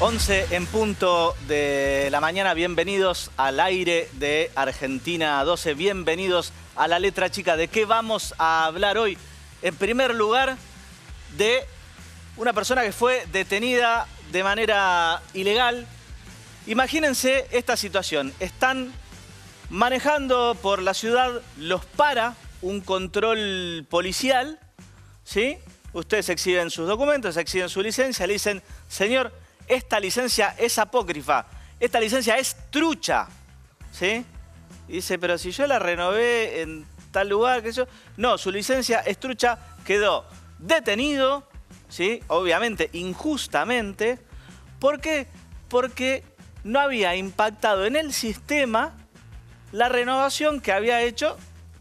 11 en punto de la mañana, bienvenidos al aire de Argentina 12, bienvenidos a La Letra Chica. ¿De qué vamos a hablar hoy? En primer lugar, de una persona que fue detenida de manera ilegal. Imagínense esta situación, están manejando por la ciudad, los para un control policial, ¿sí? Ustedes exhiben sus documentos, exhiben su licencia, le dicen, señor, esta licencia es apócrifa, esta licencia es trucha, ¿sí? Y dice, pero si yo la renové en tal lugar, que yo... No, su licencia es trucha, quedó detenido, ¿sí? Obviamente, injustamente. ¿Por qué? Porque no había impactado en el sistema la renovación que había hecho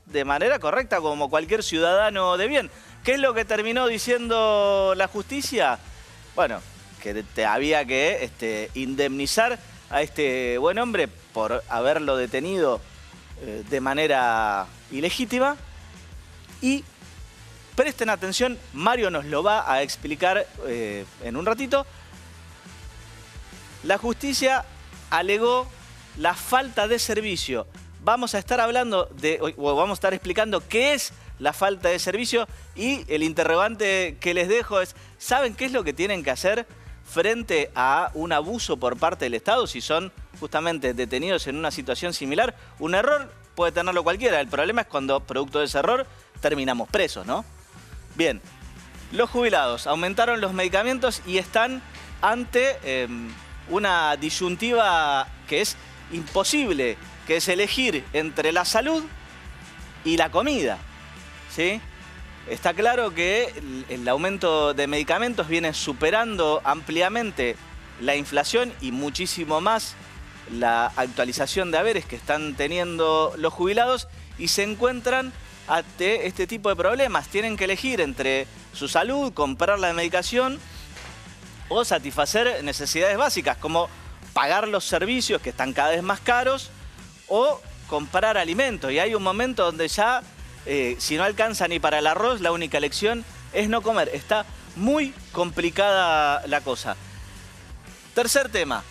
de manera correcta, como cualquier ciudadano de bien. ¿Qué es lo que terminó diciendo la justicia? Bueno, que había que indemnizar a este buen hombre por haberlo detenido de manera ilegítima. Y presten atención, Mario nos lo va a explicar en un ratito. La justicia alegó la falta de servicio. Vamos a estar hablando vamos a estar explicando qué es la falta de servicio, y el interrogante que les dejo es, ¿saben qué es lo que tienen que hacer frente a un abuso por parte del Estado si son justamente detenidos en una situación similar? Un error puede tenerlo cualquiera, el problema es cuando producto de ese error terminamos presos, ¿no? Bien, los jubilados aumentaron los medicamentos y están ante una disyuntiva que es imposible, que es elegir entre la salud y la comida, ¿sí? Está claro que el aumento de medicamentos viene superando ampliamente la inflación y muchísimo más la actualización de haberes que están teniendo los jubilados, y se encuentran ante este tipo de problemas. Tienen que elegir entre su salud, comprar la medicación o satisfacer necesidades básicas como pagar los servicios que están cada vez más caros o comprar alimentos. Y hay un momento donde ya, si no alcanza ni para el arroz, la única elección es no comer. Está muy complicada la cosa. Tercer tema,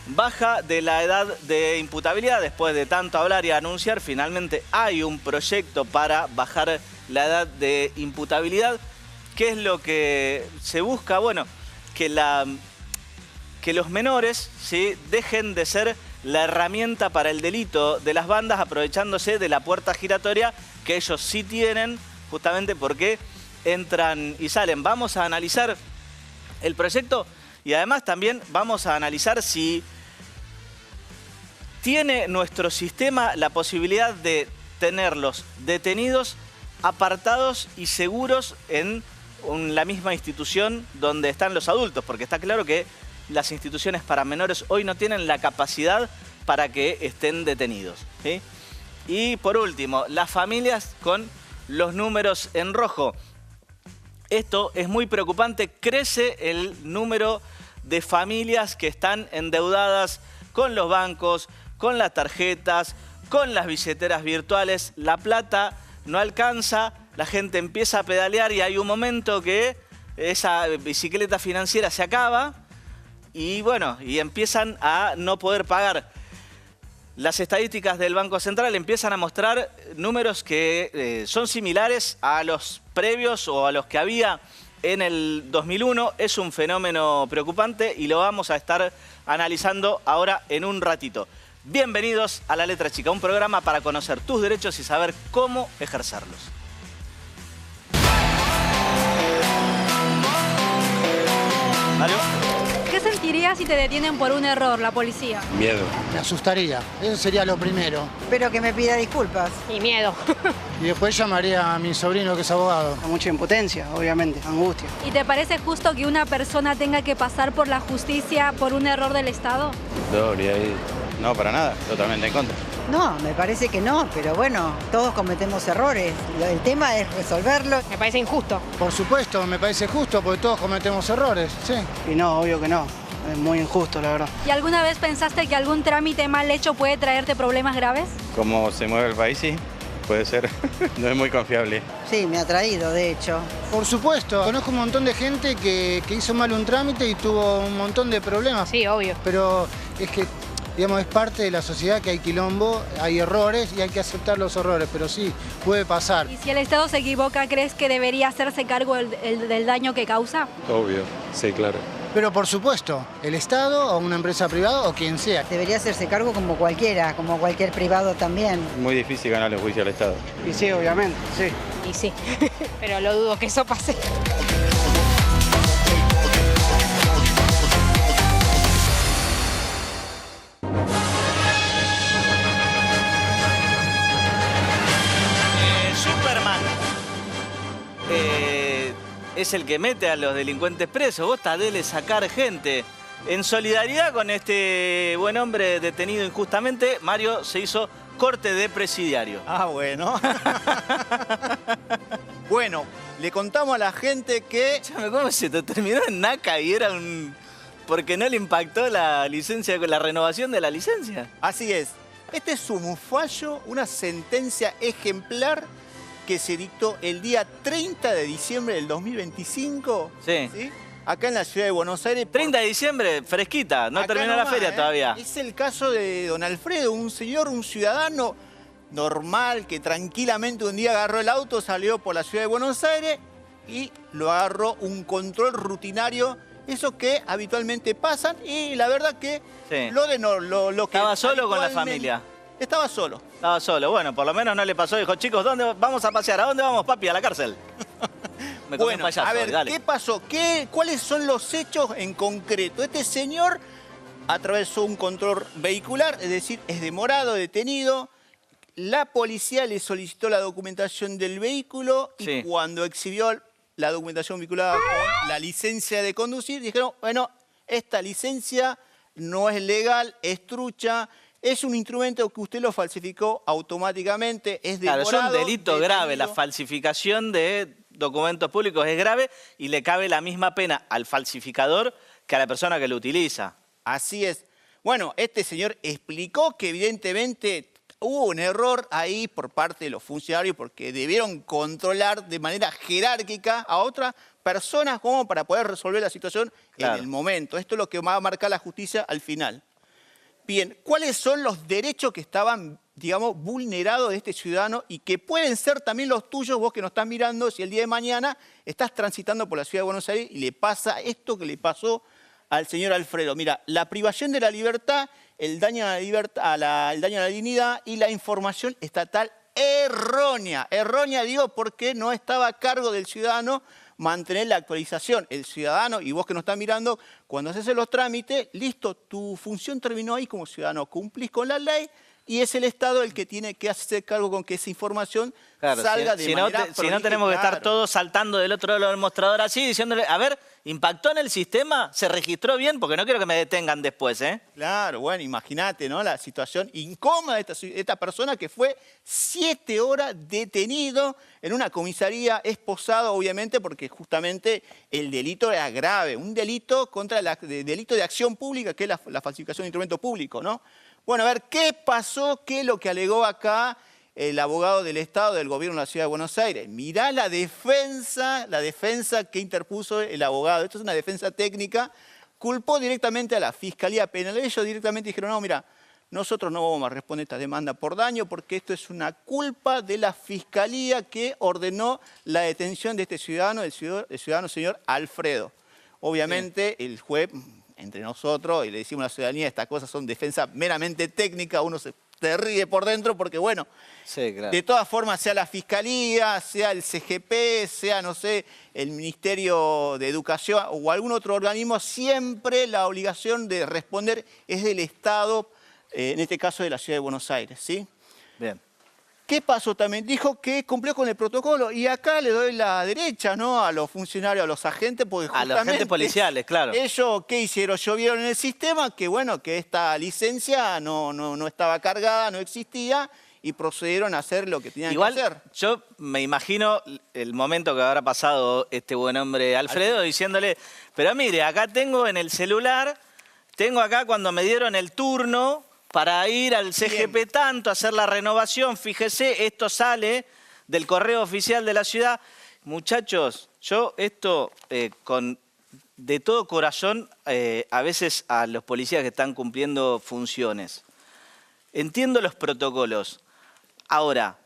baja de la edad de imputabilidad. Después de tanto hablar y anunciar, finalmente hay un proyecto para bajar la edad de imputabilidad. ¿Qué es lo que se busca? Bueno, que los menores, ¿sí?, dejen de ser la herramienta para el delito de las bandas, aprovechándose de la puerta giratoria que ellos sí tienen, justamente porque entran y salen. Vamos a analizar el proyecto y además también vamos a analizar si tiene nuestro sistema la posibilidad de tenerlos detenidos, apartados y seguros en la misma institución donde están los adultos, porque está claro que las instituciones para menores hoy no tienen la capacidad para que estén detenidos, ¿sí? Y por último, las familias con los números en rojo. Esto es muy preocupante, crece el número de familias que están endeudadas con los bancos, con las tarjetas, con las billeteras virtuales. La plata no alcanza, la gente empieza a pedalear y hay un momento que esa bicicleta financiera se acaba y bueno, y empiezan a no poder pagar. Las estadísticas del Banco Central empiezan a mostrar números que son similares a los previos o a los que había en el 2001. Es un fenómeno preocupante y lo vamos a estar analizando ahora en un ratito. Bienvenidos a La Letra Chica, un programa para conocer tus derechos y saber cómo ejercerlos. Mario. ¿Qué sentirías si te detienen por un error la policía? Miedo. Me asustaría, eso sería lo primero. Espero que me pida disculpas. Y miedo. Y después llamaría a mi sobrino que es abogado. Con mucha impotencia, obviamente, angustia. ¿Y te parece justo que una persona tenga que pasar por la justicia por un error del Estado? No, para nada, totalmente en contra. No, me parece que no, pero bueno, todos cometemos errores. El tema es resolverlo. Me parece injusto. Por supuesto, me parece justo porque todos cometemos errores, sí. Y no, obvio que no. Es muy injusto, la verdad. ¿Y alguna vez pensaste que algún trámite mal hecho puede traerte problemas graves? ¿Cómo se mueve el país? Sí. puede ser. No es muy confiable. Sí, me ha traído, de hecho. Por supuesto, conozco un montón de gente que hizo mal un trámite y tuvo un montón de problemas. Sí, obvio. Pero es que, digamos, es parte de la sociedad que hay quilombo, hay errores y hay que aceptar los errores, pero sí, puede pasar. Y si el Estado se equivoca, ¿crees que debería hacerse cargo del daño que causa? Obvio, sí, claro. Pero por supuesto, el Estado o una empresa privada o quien sea. Debería hacerse cargo como cualquiera, como cualquier privado también. Muy difícil ganarle juicio al Estado. Y sí, obviamente, sí. Y sí, pero lo dudo que eso pase. Superman es el que mete a los delincuentes presos. Vos dele sacar gente. En solidaridad con este buen hombre detenido injustamente, Mario se hizo corte de presidiario. Ah, bueno. Bueno, le contamos a la gente que... Escuchame, ¿cómo se te terminó en Naca y era un... porque no le impactó la licencia, la renovación de la licencia? Así es. Este es un fallo, una sentencia ejemplar que se dictó el día 30 de diciembre del 2025. Sí. Acá en la ciudad de Buenos Aires. 30 de diciembre, fresquita, no Acá terminó nomás, la feria todavía. Es el caso de don Alfredo, un señor, un ciudadano normal que tranquilamente un día agarró el auto, salió por la ciudad de Buenos Aires y lo agarró un control rutinario, eso que habitualmente pasan, y la verdad que Sí. lo que ¿Estaba solo con la habitualmente- familia? Estaba solo. Estaba solo. Bueno, por lo menos no le pasó. Dijo, chicos, ¿dónde vamos a pasear? ¿A dónde vamos, papi? A la cárcel. Me comí un Bueno, payaso, a ver, dale. ¿qué pasó? ¿Cuáles son los hechos en concreto? Este señor atravesó un control vehicular, es decir, es demorado, detenido. La policía le solicitó la documentación del vehículo y Sí. cuando exhibió la documentación vinculada con la licencia de conducir, dijeron, bueno, esta licencia no es legal, es trucha, es un instrumento que usted lo falsificó automáticamente, es Claro, demorado. es un delito grave. La detenido. falsificación de documentos públicos es grave y le cabe la misma pena al falsificador que a la persona que lo utiliza. Así es. Bueno, este señor explicó que evidentemente hubo un error ahí por parte de los funcionarios porque debieron controlar de manera jerárquica a otras personas como para poder resolver la situación Claro. en el momento. Esto es lo que va a marcar la justicia al final. Bien, ¿cuáles son los derechos que estaban, digamos, vulnerados de este ciudadano y que pueden ser también los tuyos, vos que nos estás mirando, si el día de mañana estás transitando por la ciudad de Buenos Aires y le pasa esto que le pasó al señor Alfredo? Mira, la privación de la libertad, el daño a la libertad, el daño a la dignidad y la información estatal errónea. Errónea, digo, porque no estaba a cargo del ciudadano mantener la actualización. El ciudadano, y vos que nos estás mirando, cuando haces los trámites, listo, tu función terminó ahí como ciudadano, cumplís con la ley y es el Estado el que tiene que hacerse cargo con que esa información Claro, salga de si no, manera si no prolija y tenemos que estar clara. todos saltando del otro lado del mostrador así, diciéndole, a ver, ¿impactó en el sistema? ¿Se registró bien? Porque no quiero que me detengan después, ¿eh? Claro, bueno, imagínate, ¿no? La situación incómoda de esta persona que fue 7 horas detenido en una comisaría, esposado, obviamente, porque justamente el delito era grave, un delito contra delito de acción pública, que es la falsificación de instrumento público, ¿no? Bueno, a ver, ¿qué pasó? ¿Qué es lo que alegó acá el abogado del Estado del Gobierno de la Ciudad de Buenos Aires? Mirá la defensa que interpuso el abogado. Esto es una defensa técnica. Culpó directamente a la Fiscalía Penal. Ellos directamente dijeron, no, mira, nosotros no vamos a responder esta demanda por daño porque esto es una culpa de la Fiscalía que ordenó la detención de este ciudadano, el ciudadano señor Alfredo. Obviamente, el juez, entre nosotros, y le decimos a la ciudadanía, estas cosas son defensa meramente técnica, uno se ríe por dentro porque, bueno, Sí, claro. de todas formas, sea la Fiscalía, sea el CGP, sea, no sé, el Ministerio de Educación o algún otro organismo, siempre la obligación de responder es del Estado, en este caso de la Ciudad de Buenos Aires, ¿sí? Bien. ¿Qué pasó también? Dijo que cumplió con el protocolo y acá le doy la derecha, ¿no? A los funcionarios, a los agentes, porque A los agentes policiales, claro. Ellos, ¿qué hicieron? Llovieron en el sistema que, bueno, que esta licencia no estaba cargada, no existía y procedieron a hacer lo que tenían Igual, que hacer. yo me imagino el momento que habrá pasado este buen hombre Alfredo diciéndole, pero mire, acá tengo en el celular, tengo acá cuando me dieron el turno para ir al CGP tanto, hacer la renovación. Fíjese, esto sale del correo oficial de la ciudad. Muchachos, yo esto de todo corazón, a veces a los policías que están cumpliendo funciones. Entiendo los protocolos. Ahora,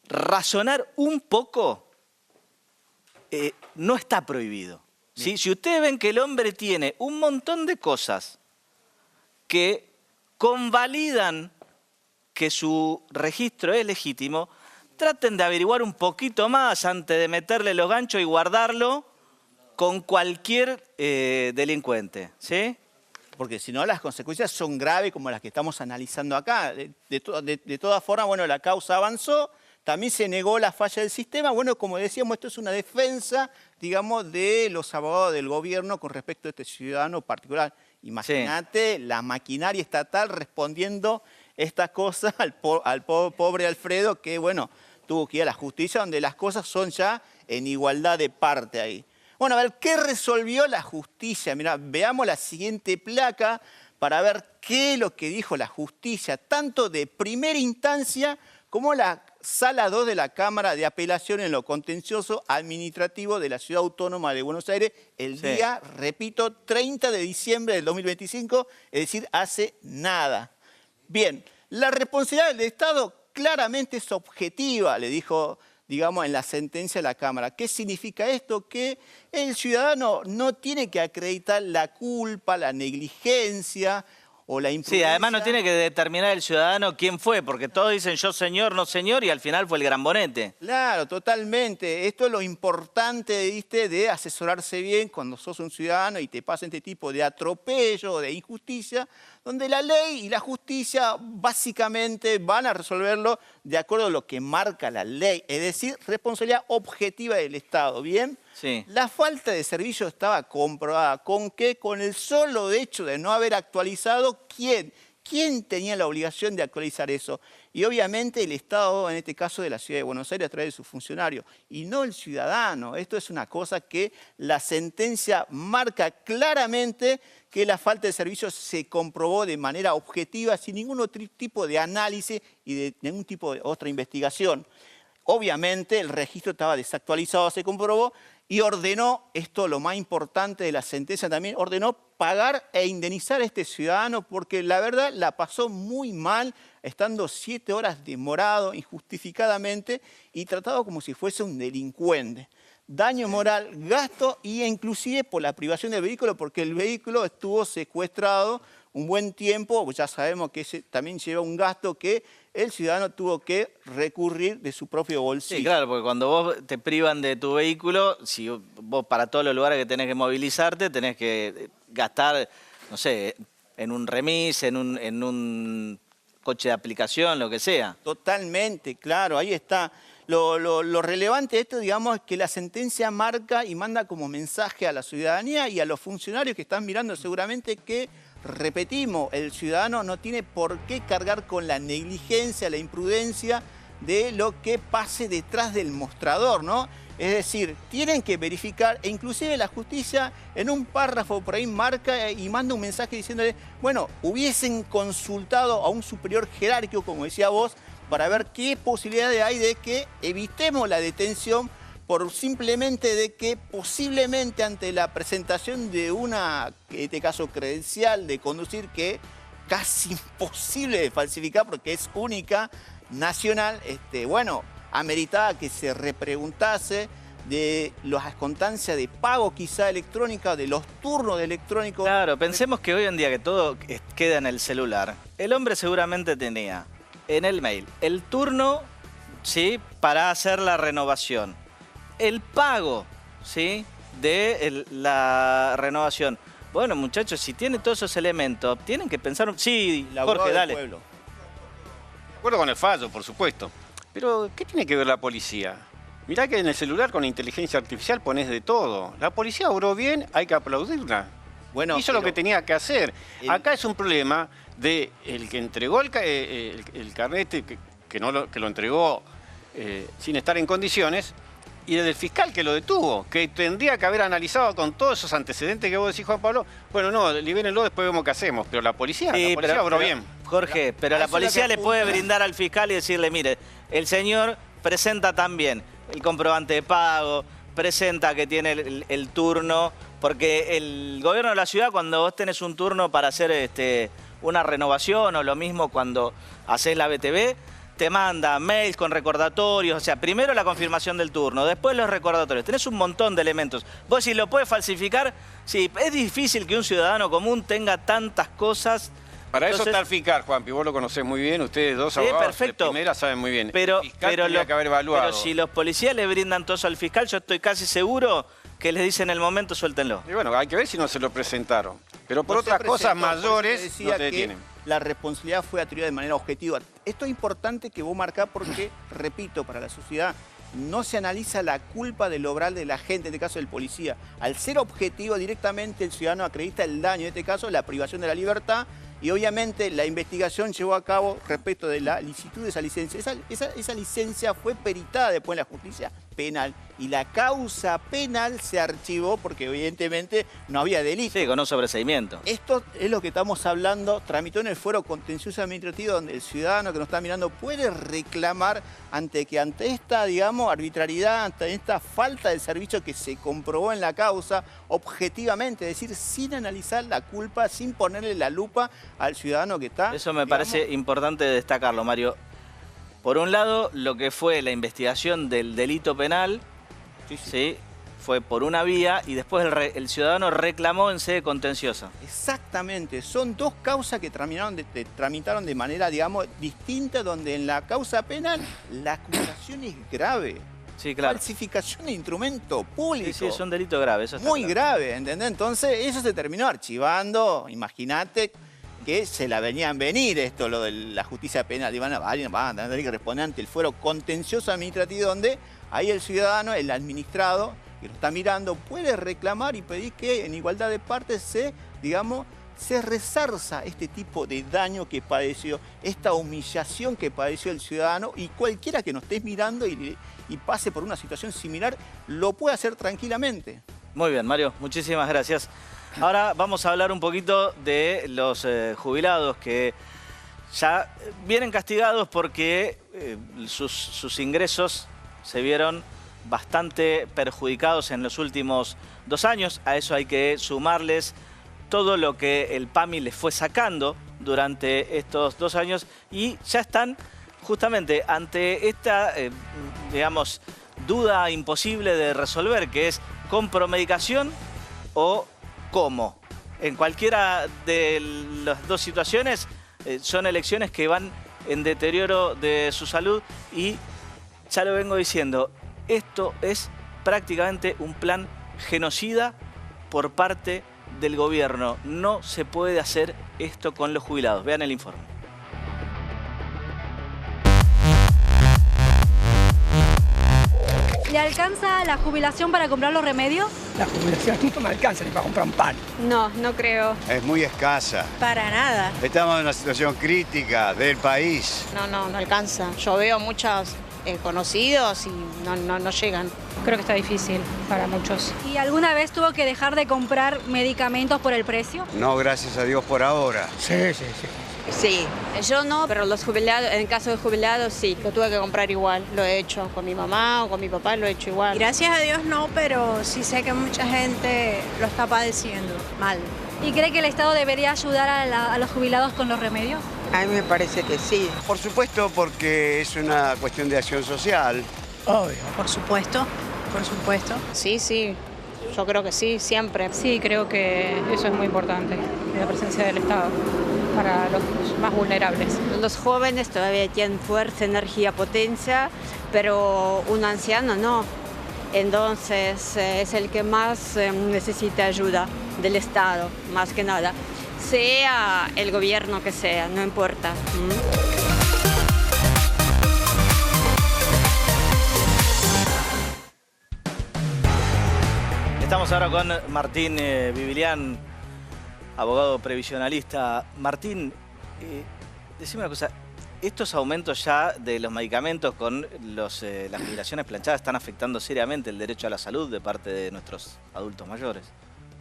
razonar un poco no está prohibido. ¿Sí? Si ustedes ven que el hombre tiene un montón de cosas que convalidan que su registro es legítimo, traten de averiguar un poquito más antes de meterle los ganchos y guardarlo con cualquier delincuente, ¿sí? Porque si no, las consecuencias son graves como las que estamos analizando acá. De todas formas, bueno, la causa avanzó, también se negó la falla del sistema. Bueno, como decíamos, esto es una defensa, digamos, de los abogados del gobierno con respecto a este ciudadano particular. Imagínate la maquinaria estatal respondiendo estas cosas al pobre Alfredo, que, bueno, tuvo que ir a la justicia, donde las cosas son ya en igualdad de parte ahí. Bueno, a ver, ¿qué resolvió la justicia? Mirá, veamos la siguiente placa para ver qué es lo que dijo la justicia, tanto de primera instancia como la Sala 2 de la Cámara de Apelación en lo contencioso administrativo de la Ciudad Autónoma de Buenos Aires, el día, repito, 30 de diciembre del 2025, es decir, hace nada. Bien, la responsabilidad del Estado claramente es objetiva, le dijo, digamos, en la sentencia de la Cámara. ¿Qué significa esto? Que el ciudadano no tiene que acreditar la culpa, la negligencia o la imprudencia. Sí, además no tiene que determinar el ciudadano quién fue, porque todos dicen yo señor, no señor, y al final fue el gran bonete. Claro, totalmente. Esto es lo importante, ¿viste?, de asesorarse bien cuando sos un ciudadano y te pasa este tipo de atropello o de injusticia, donde la ley y la justicia básicamente van a resolverlo de acuerdo a lo que marca la ley, es decir, responsabilidad objetiva del Estado, ¿bien? Sí. La falta de servicio estaba comprobada. ¿Con qué? Con el solo hecho de no haber actualizado, ¿quién? ¿Quién tenía la obligación de actualizar eso? Y obviamente el Estado, en este caso de la Ciudad de Buenos Aires, a través de sus funcionarios, y no el ciudadano. Esto es una cosa que la sentencia marca claramente, que la falta de servicio se comprobó de manera objetiva, sin ningún otro tipo de análisis y de ningún tipo de otra investigación. Obviamente el registro estaba desactualizado, se comprobó, y ordenó, esto lo más importante de la sentencia también, ordenó pagar e indemnizar a este ciudadano porque la verdad la pasó muy mal, estando 7 horas demorado injustificadamente y tratado como si fuese un delincuente. Daño moral, gasto e inclusive por la privación del vehículo porque el vehículo estuvo secuestrado un buen tiempo, pues ya sabemos que ese también lleva un gasto que el ciudadano tuvo que recurrir de su propio bolsillo. Sí, claro, porque cuando vos te privan de tu vehículo, si vos para todos los lugares que tenés que movilizarte, tenés que gastar, no sé, en un remis, en un coche de aplicación, lo que sea. Totalmente, claro, ahí está. Lo relevante de esto, digamos, es que la sentencia marca y manda como mensaje a la ciudadanía y a los funcionarios que están mirando seguramente que, repetimos, el ciudadano no tiene por qué cargar con la negligencia, la imprudencia de lo que pase detrás del mostrador, ¿no? Es decir, tienen que verificar, e inclusive la justicia en un párrafo por ahí marca y manda un mensaje diciéndole, bueno, hubiesen consultado a un superior jerárquico, como decía vos, para ver qué posibilidades hay de que evitemos la detención por simplemente de que posiblemente ante la presentación de una, en este caso, credencial de conducir que casi imposible de falsificar porque es única, nacional, bueno, ameritaba que se repreguntase de las constancias de pago quizá electrónica, de los turnos de electrónico. Claro, pensemos que hoy en día que todo queda en el celular, el hombre seguramente tenía en el mail el turno, ¿sí?, para hacer la renovación, el pago, ¿sí?, de la renovación. Bueno, muchachos, si tiene todos esos elementos, tienen que pensar... Sí, Jorge, dale. De acuerdo con el fallo, por supuesto. Pero, ¿qué tiene que ver la policía? Mirá que en el celular con la inteligencia artificial pones de todo. La policía obró bien, hay que aplaudirla. Bueno, hizo lo que tenía que hacer. Acá es un problema de el que entregó el carnet, que lo entregó sin estar en condiciones, y el del fiscal que lo detuvo, que tendría que haber analizado con todos esos antecedentes que vos decís, Juan Pablo. Bueno, no, libérenlo, después vemos qué hacemos. Pero la policía obró bien. Jorge, pero la policía le puede brindar al fiscal y decirle, mire, el señor presenta también el comprobante de pago, presenta que tiene el turno, porque el gobierno de la ciudad, cuando vos tenés un turno para hacer una renovación o lo mismo cuando haces la BTV, te manda mails con recordatorios, o sea, primero la confirmación del turno, después los recordatorios. Tenés un montón de elementos. Vos si lo puedes falsificar, sí, es difícil que un ciudadano común tenga tantas cosas. Para Entonces, eso está el fiscal, Juanpi, vos lo conocés muy bien, ustedes dos abogados perfecto. de primera saben muy bien. Pero, el fiscal tendría que haber evaluado. pero si los policías le brindan todo eso al fiscal, yo estoy casi seguro que les dicen en el momento, suéltenlo. Y bueno, hay que ver si no se lo presentaron. Pero por No se otras cosas presentó, mayores decía no te que detienen. la responsabilidad fue atribuida de manera objetiva. Esto es importante que vos marcás porque, repito, para la sociedad no se analiza la culpa del obrar de la gente, en este caso del policía. Al ser objetivo directamente el ciudadano acredita el daño, en este caso la privación de la libertad, y obviamente la investigación llevó a cabo respecto de la licitud de esa licencia. Esa licencia fue peritada después en la justicia penal y la causa penal se archivó porque evidentemente no había delito. Sí, con un sobreseimiento. Esto es lo que estamos hablando, tramitó en el fuero contencioso administrativo donde el ciudadano que nos está mirando puede reclamar ante esta, digamos, arbitrariedad, ante esta falta de servicio que se comprobó en la causa, objetivamente, es decir, sin analizar la culpa, sin ponerle la lupa al ciudadano que está. Eso me parece importante destacarlo, Mario. Por un lado, lo que fue la investigación del delito penal, ¿sí? Fue por una vía y después el ciudadano reclamó en sede contenciosa. Exactamente, son dos causas que tramitaron de manera, digamos, distinta, donde en la causa penal la acusación es grave. Sí, claro. Falsificación de instrumento público. Sí, es un delito grave. Eso está muy claro. grave, ¿entendés? Entonces eso se terminó archivando, imagínate que se la venían venir esto, lo de la justicia penal, y van a tener que responder ante el fuero contencioso administrativo donde ahí el ciudadano, el administrado, que lo está mirando, puede reclamar y pedir que en igualdad de partes se resarza este tipo de daño que padeció, esta humillación que padeció el ciudadano, y cualquiera que nos esté mirando y pase por una situación similar, lo puede hacer tranquilamente. Muy bien, Mario, muchísimas gracias. Ahora vamos a hablar un poquito de los jubilados que ya vienen castigados porque sus ingresos se vieron bastante perjudicados en los últimos 2 años. A eso hay que sumarles todo lo que el PAMI les fue sacando durante estos 2 años y ya están justamente ante esta, digamos, duda imposible de resolver, que es ¿compro medicación o cómo? En cualquiera de las dos situaciones son elecciones que van en deterioro de su salud y ya lo vengo diciendo, esto es prácticamente un plan genocida por parte del gobierno. No se puede hacer esto con los jubilados. Vean el informe. ¿Le alcanza la jubilación para comprar los remedios? La jubilación no me alcanza ni para comprar un pan. No, no creo. Es muy escasa. Para nada. Estamos en una situación crítica del país. No alcanza. Yo veo muchos conocidos y no llegan. Creo que está difícil para muchos. ¿Y alguna vez tuvo que dejar de comprar medicamentos por el precio? No, gracias a Dios por ahora. Sí. Sí, yo no, pero los jubilados, en caso de jubilados sí, lo tuve que comprar igual. Lo he hecho con mi mamá o con mi papá, lo he hecho igual. Gracias a Dios no, pero sí sé que mucha gente lo está padeciendo mal. ¿Y cree que el Estado debería ayudar a los jubilados con los remedios? A mí me parece que sí. Por supuesto, porque es una cuestión de acción social. Obvio. Por supuesto. Sí, yo creo que sí, siempre. Sí, creo que eso es muy importante, la presencia del Estado para los más vulnerables. Los jóvenes todavía tienen fuerza, energía, potencia, pero un anciano no. Entonces es el que más necesita ayuda del Estado, más que nada. Sea el gobierno que sea, no importa. Estamos ahora con Martín Bibilián, abogado previsionalista. Martín, decime una cosa, ¿estos aumentos ya de los medicamentos con las jubilaciones planchadas están afectando seriamente el derecho a la salud de parte de nuestros adultos mayores?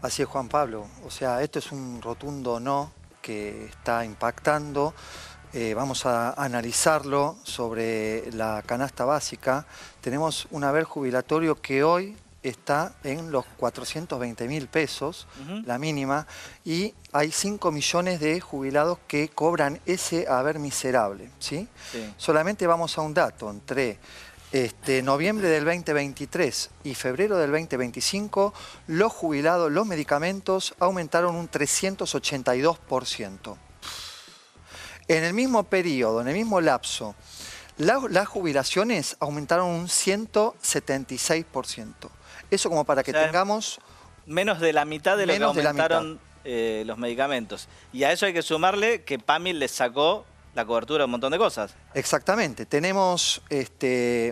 Así es, Juan Pablo. O sea, esto es un rotundo no que está impactando vamos a analizarlo sobre la canasta básica. Tenemos un haber jubilatorio que hoy está en los 420.000 pesos, la mínima, y hay 5 millones de jubilados que cobran ese haber miserable, ¿sí? Sí. Solamente vamos a un dato, entre noviembre del 2023 y febrero del 2025, los jubilados, los medicamentos aumentaron un 382%. En el mismo periodo, en el mismo lapso, las jubilaciones aumentaron un 176%. Eso como para que tengamos... Menos de la mitad de lo que aumentaron los medicamentos. Y a eso hay que sumarle que PAMI les sacó la cobertura de un montón de cosas. Exactamente. Tenemos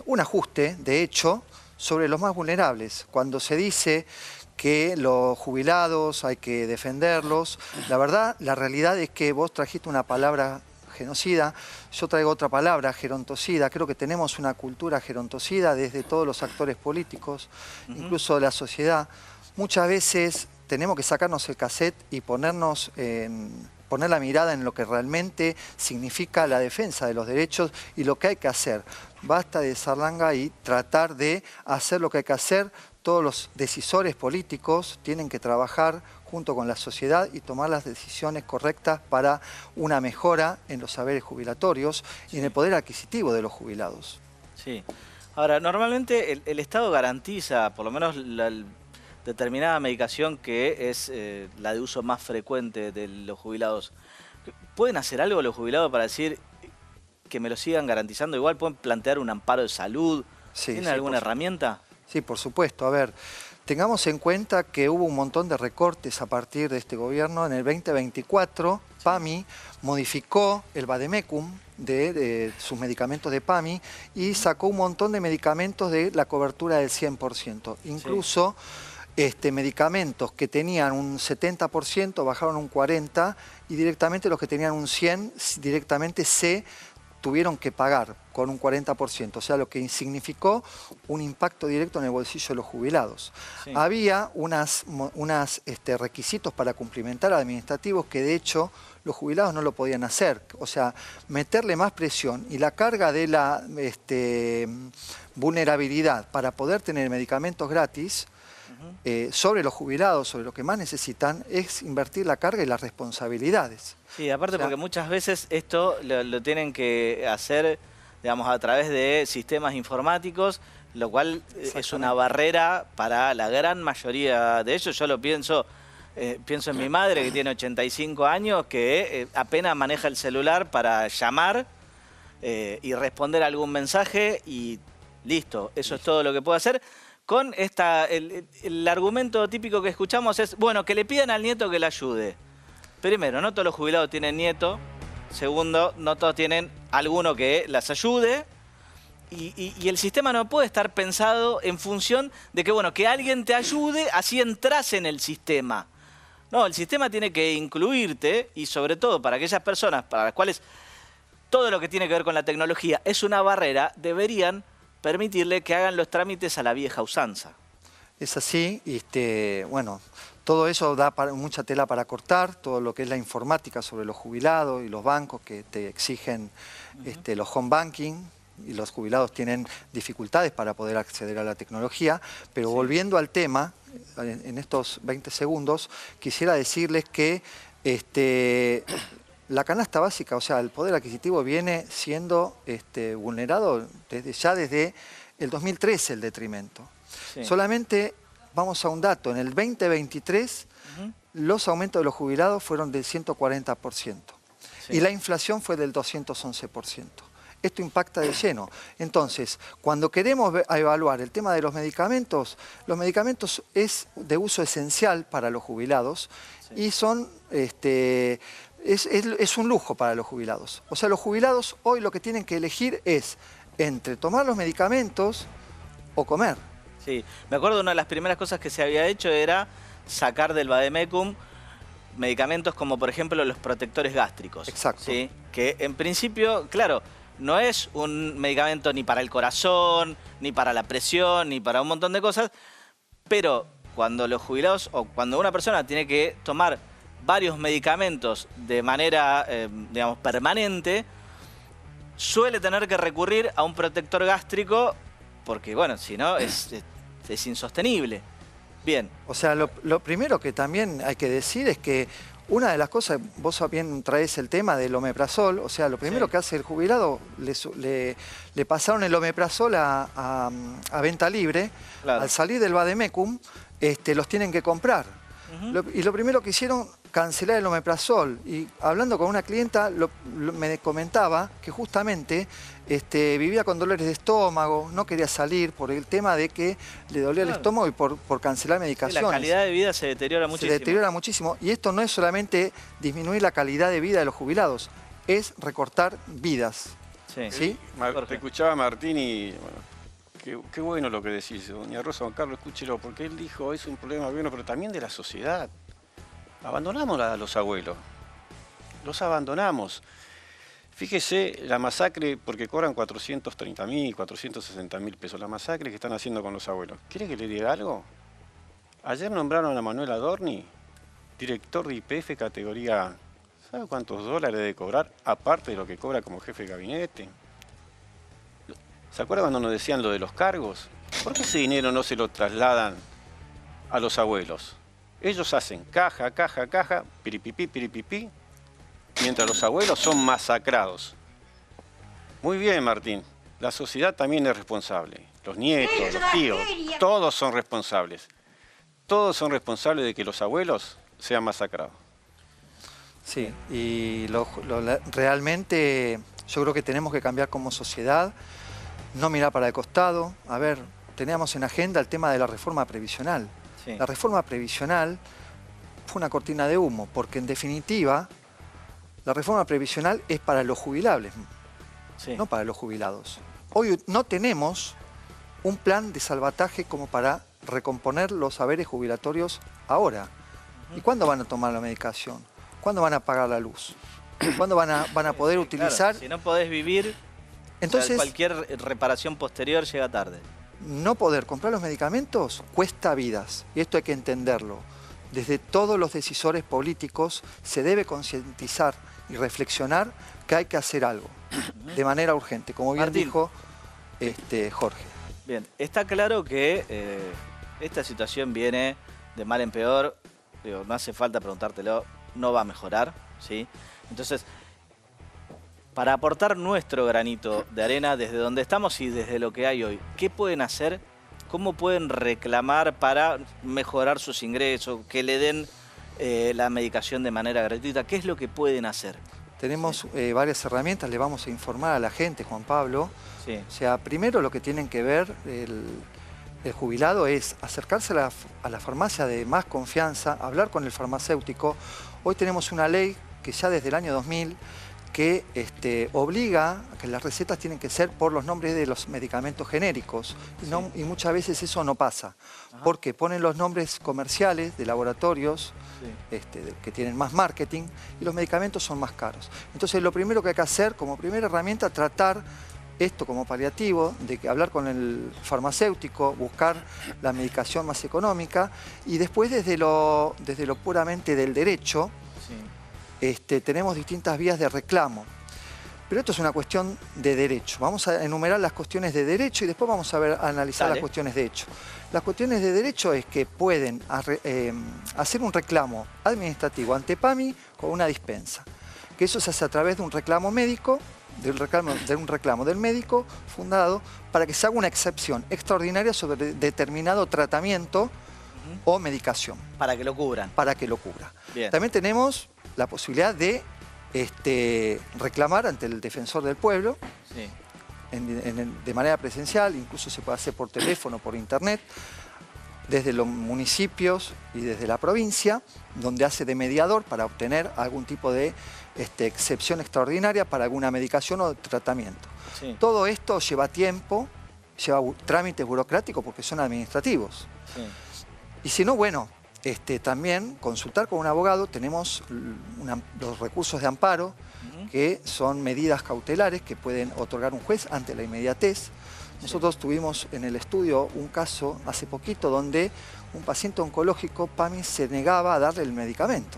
un ajuste, de hecho, sobre los más vulnerables. Cuando se dice que los jubilados hay que defenderlos, la verdad, la realidad es que vos trajiste una palabra genocida, yo traigo otra palabra, gerontocida. Creo que tenemos una cultura gerontocida desde todos los actores políticos, incluso de la sociedad. Muchas veces tenemos que sacarnos el cassette y poner la mirada en lo que realmente significa la defensa de los derechos y lo que hay que hacer. Basta de zarlanga y tratar de hacer lo que hay que hacer. Todos los decisores políticos tienen que trabajar junto con la sociedad y tomar las decisiones correctas para una mejora en los saberes jubilatorios y en el poder adquisitivo de los jubilados. Sí. Ahora, normalmente el Estado garantiza, por lo menos la determinada medicación que es la de uso más frecuente de los jubilados. ¿Pueden hacer algo los jubilados para decir que me lo sigan garantizando? Igual pueden plantear un amparo de salud. Sí, ¿Tienen alguna herramienta? Sí, por supuesto. A ver, tengamos en cuenta que hubo un montón de recortes a partir de este gobierno. En el 2024, PAMI modificó el vademecum de sus medicamentos de PAMI y sacó un montón de medicamentos de la cobertura del 100%. Incluso medicamentos que tenían un 70% bajaron un 40% y directamente los que tenían un 100% directamente se tuvieron que pagar con un 40%, o sea, lo que significó un impacto directo en el bolsillo de los jubilados. Sí. Había unos requisitos para cumplimentar administrativos que de hecho los jubilados no lo podían hacer, o sea, meterle más presión y la carga de la vulnerabilidad para poder tener medicamentos gratis sobre los jubilados, sobre lo que más necesitan, es invertir la carga y las responsabilidades. Sí, aparte porque muchas veces esto lo tienen que hacer, digamos, a través de sistemas informáticos, lo cual es una barrera para la gran mayoría de ellos. Yo lo pienso en mi madre que tiene 85 años, que apenas maneja el celular para llamar y responder algún mensaje y listo, eso es todo lo que puede hacer. Con el argumento típico que escuchamos es, bueno, que le pidan al nieto que le ayude. Primero, no todos los jubilados tienen nieto. Segundo, no todos tienen alguno que las ayude. Y el sistema no puede estar pensado en función de que, bueno, que alguien te ayude, así entras en el sistema. No, el sistema tiene que incluirte y sobre todo para aquellas personas para las cuales todo lo que tiene que ver con la tecnología es una barrera, deberían permitirle que hagan los trámites a la vieja usanza. Es así, bueno, todo eso da mucha tela para cortar, todo lo que es la informática sobre los jubilados y los bancos que te exigen los home banking, y los jubilados tienen dificultades para poder acceder a la tecnología, pero volviendo al tema, en estos 20 segundos, quisiera decirles que la canasta básica, o sea, el poder adquisitivo viene siendo vulnerado desde el 2013, el detrimento. Sí. Solamente, vamos a un dato, en el 2023 los aumentos de los jubilados fueron del 140%. Sí. Y la inflación fue del 211%. Esto impacta de lleno. Entonces, cuando queremos evaluar el tema de los medicamentos es de uso esencial para los jubilados y son... Es un lujo para los jubilados. O sea, los jubilados hoy lo que tienen que elegir es entre tomar los medicamentos o comer. Sí, me acuerdo una de las primeras cosas que se había hecho era sacar del vademecum medicamentos como por ejemplo los protectores gástricos. Exacto. ¿Sí? Que en principio, claro, no es un medicamento ni para el corazón, ni para la presión, ni para un montón de cosas, pero cuando los jubilados o cuando una persona tiene que tomar varios medicamentos de manera, digamos, permanente, suele tener que recurrir a un protector gástrico porque, bueno, si no es insostenible. Bien. O sea, lo primero que también hay que decir es que una de las cosas, vos bien traes el tema del omeprazol, o sea, lo primero que hace el jubilado, le pasaron el omeprazol a venta libre, claro. Al salir del vademecum, los tienen que comprar. Y lo primero que hicieron, cancelar el omeprazol. Y hablando con una clienta, me comentaba que justamente vivía con dolores de estómago, no quería salir por el tema de que le dolía el estómago y por cancelar medicaciones. La calidad de vida se deteriora muchísimo. Se deteriora muchísimo. Y esto no es solamente disminuir la calidad de vida de los jubilados, es recortar vidas. ¿Sí? Te escuchaba Martín y... Bueno, qué bueno lo que decís, doña Rosa. Juan Carlos, escúchelo, porque él dijo, es un problema bueno, pero también de la sociedad. Abandonamos a los abuelos, los abandonamos. Fíjese la masacre, porque cobran 430.000, 460.000 pesos, la masacre que están haciendo con los abuelos. ¿Quiere que le diga algo? Ayer nombraron a Manuel Adorni, director de YPF categoría A. ¿Sabe cuántos dólares debe cobrar, aparte de lo que cobra como jefe de gabinete? ¿Se acuerda cuando nos decían lo de los cargos? ¿Por qué ese dinero no se lo trasladan a los abuelos? Ellos hacen caja, caja, caja, piripipí, mientras los abuelos son masacrados. Muy bien, Martín. La sociedad también es responsable. Los nietos, los tíos, todos son responsables. Todos son responsables de que los abuelos sean masacrados. Sí, y realmente yo creo que tenemos que cambiar como sociedad, no mirar para el costado. A ver, teníamos en agenda el tema de la reforma previsional. Sí. La reforma previsional fue una cortina de humo, porque en definitiva la reforma previsional es para los jubilables, no para los jubilados. Hoy no tenemos un plan de salvataje como para recomponer los saberes jubilatorios ahora. ¿Y cuándo van a tomar la medicación? ¿Cuándo van a pagar la luz? ¿Cuándo van a poder utilizar? Claro, si no podés vivir, entonces, cualquier reparación posterior llega tarde. No poder comprar los medicamentos cuesta vidas, y esto hay que entenderlo. Desde todos los decisores políticos se debe concientizar y reflexionar que hay que hacer algo de manera urgente, como bien dijo Jorge. Bien, está claro que esta situación viene de mal en peor. Digo, no hace falta preguntártelo, no va a mejorar, ¿sí? Entonces, para aportar nuestro granito de arena desde donde estamos y desde lo que hay hoy, ¿qué pueden hacer? ¿Cómo pueden reclamar para mejorar sus ingresos, que le den la medicación de manera gratuita? ¿Qué es lo que pueden hacer? Tenemos varias herramientas, le vamos a informar a la gente, Juan Pablo. Sí. O sea, primero lo que tienen que ver el jubilado es acercarse a la farmacia de más confianza, hablar con el farmacéutico. Hoy tenemos una ley que ya desde el año 2000 que obliga a que las recetas tienen que ser por los nombres de los medicamentos genéricos. Y muchas veces eso no pasa, porque ponen los nombres comerciales de laboratorios que tienen más marketing y los medicamentos son más caros. Entonces lo primero que hay que hacer como primera herramienta, tratar esto como paliativo, de que hablar con el farmacéutico, buscar la medicación más económica y después desde lo puramente del derecho, tenemos distintas vías de reclamo. Pero esto es una cuestión de derecho. Vamos a enumerar las cuestiones de derecho y después vamos a analizar las cuestiones de hecho. Las cuestiones de derecho es que pueden hacer un reclamo administrativo ante PAMI con una dispensa. Que eso se hace a través de un reclamo médico, de un reclamo del médico fundado para que se haga una excepción extraordinaria sobre determinado tratamiento o medicación. Para que lo cubran. Para que lo cubra. Bien. También tenemos la posibilidad de reclamar ante el defensor del pueblo de manera presencial, incluso se puede hacer por teléfono, por internet, desde los municipios y desde la provincia, donde hace de mediador para obtener algún tipo de excepción extraordinaria para alguna medicación o tratamiento. Sí. Todo esto lleva tiempo, lleva trámites burocráticos porque son administrativos. Sí. Y si no, bueno, también consultar con un abogado. Tenemos los recursos de amparo, que son medidas cautelares que pueden otorgar un juez ante la inmediatez. Nosotros tuvimos en el estudio un caso hace poquito donde un paciente oncológico, PAMI, se negaba a darle el medicamento.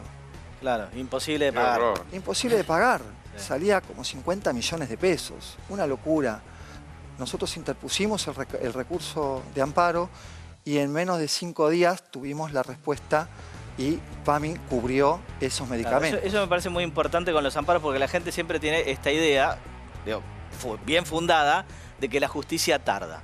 Claro, imposible de pagar. Imposible de pagar. Salía como 50 millones de pesos. Una locura. Nosotros interpusimos el recurso de amparo y en menos de 5 días tuvimos la respuesta y PAMI cubrió esos medicamentos. Claro, eso me parece muy importante con los amparos porque la gente siempre tiene esta idea, digo, bien fundada, de que la justicia tarda.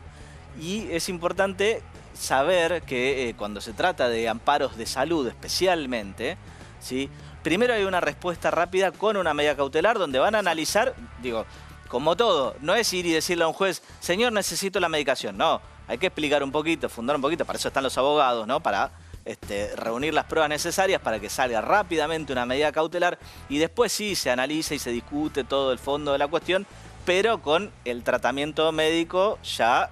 Y es importante saber que cuando se trata de amparos de salud especialmente, ¿sí? Primero hay una respuesta rápida con una medida cautelar donde van a analizar, digo, como todo, no es ir y decirle a un juez, señor, necesito la medicación. No, hay que explicar un poquito, fundar un poquito, para eso están los abogados, ¿no? Para reunir las pruebas necesarias para que salga rápidamente una medida cautelar y después sí se analiza y se discute todo el fondo de la cuestión, pero con el tratamiento médico ya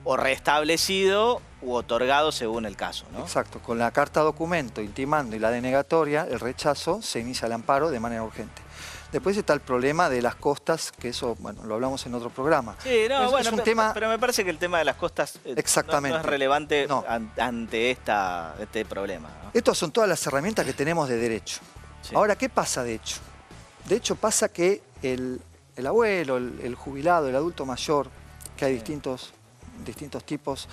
o restablecido u otorgado según el caso, ¿no? Exacto, con la carta documento intimando y la denegatoria, el rechazo, se inicia el amparo de manera urgente. Después está el problema de las costas, que eso, bueno, lo hablamos en otro programa. Sí, no, bueno, es un tema... pero me parece que el tema de las costas Exactamente. No es relevante ante este problema, ¿no? Estas son todas las herramientas que tenemos de derecho. Sí. Ahora, ¿qué pasa de hecho? De hecho pasa que el abuelo, el jubilado, el adulto mayor, que hay distintos tipos,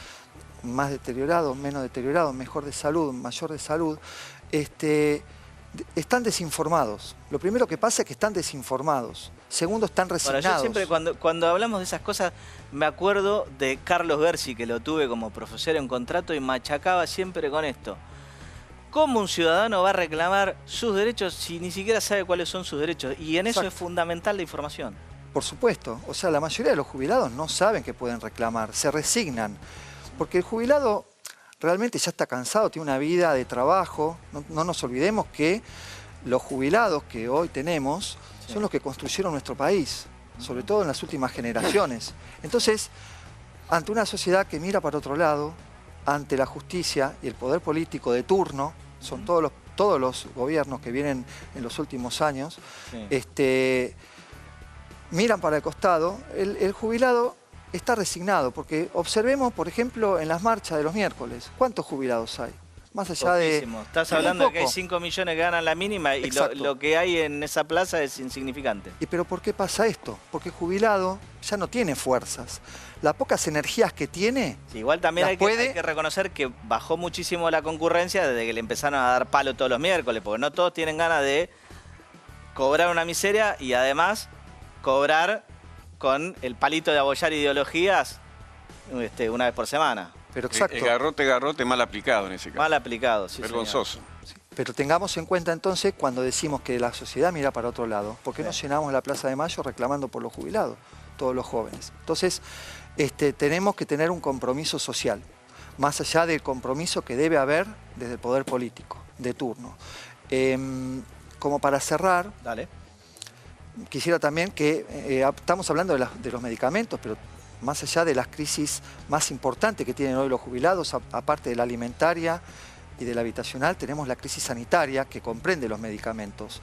más deteriorados, menos deteriorados, mejor de salud, mayor de salud, están desinformados. Lo primero que pasa es que están desinformados. Segundo, están resignados. Bueno, yo siempre cuando hablamos de esas cosas me acuerdo de Carlos Bersi, que lo tuve como profesor en contrato y machacaba siempre con esto. ¿Cómo un ciudadano va a reclamar sus derechos si ni siquiera sabe cuáles son sus derechos? Y en eso es fundamental la información. Por supuesto. O sea, la mayoría de los jubilados no saben que pueden reclamar, se resignan. Porque el jubilado realmente ya está cansado, tiene una vida de trabajo. No nos olvidemos que los jubilados que hoy tenemos son los que construyeron nuestro país, sobre todo en las últimas generaciones. Entonces, ante una sociedad que mira para otro lado, ante la justicia y el poder político de turno, son todos los gobiernos que vienen en los últimos años, miran para el costado, el jubilado está resignado, porque observemos, por ejemplo, en las marchas de los miércoles, ¿cuántos jubilados hay? Más allá poquísimo. Estás hablando de que hay 5 millones que ganan la mínima y lo que hay en esa plaza es insignificante. ¿Pero por qué pasa esto? Porque el jubilado ya no tiene fuerzas. Las pocas energías que tiene... Sí, igual también hay que reconocer que bajó muchísimo la concurrencia desde que le empezaron a dar palo todos los miércoles, porque no todos tienen ganas de cobrar una miseria y además cobrar con el palito de apoyar ideologías una vez por semana. Pero exacto. Garrote mal aplicado en ese caso. Mal aplicado, sí. Vergonzoso. Sí. Pero tengamos en cuenta entonces cuando decimos que la sociedad mira para otro lado. ¿Por qué no llenamos la Plaza de Mayo reclamando por los jubilados, todos los jóvenes? Entonces, tenemos que tener un compromiso social, más allá del compromiso que debe haber desde el poder político, de turno. Como para cerrar, quisiera también que, estamos hablando de los medicamentos, pero más allá de las crisis más importantes que tienen hoy los jubilados, aparte de la alimentaria y de la habitacional, tenemos la crisis sanitaria que comprende los medicamentos.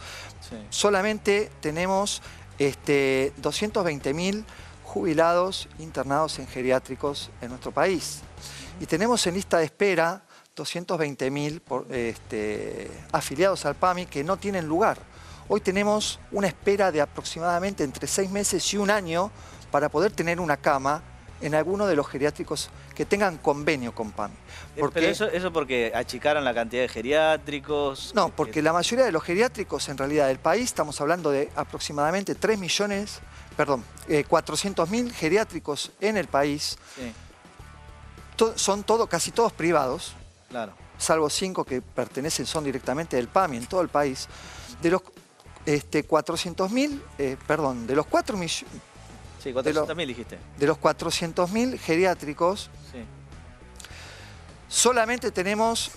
Sí. Solamente tenemos 220.000 jubilados internados en geriátricos en nuestro país. Y tenemos en lista de espera 220.000 afiliados al PAMI que no tienen lugar. Hoy tenemos una espera de aproximadamente entre 6 meses y 1 año para poder tener una cama en alguno de los geriátricos que tengan convenio con PAMI. Pero eso porque achicaron la cantidad de geriátricos. No, porque la mayoría de los geriátricos en realidad del país, estamos hablando de aproximadamente 400.000 geriátricos en el país. Sí. Son casi todos privados, salvo 5 que son directamente del PAMI en todo el país. De los 400.000, de los 4 millones... Sí, 400.000 dijiste. De los 400.000 geriátricos, solamente tenemos,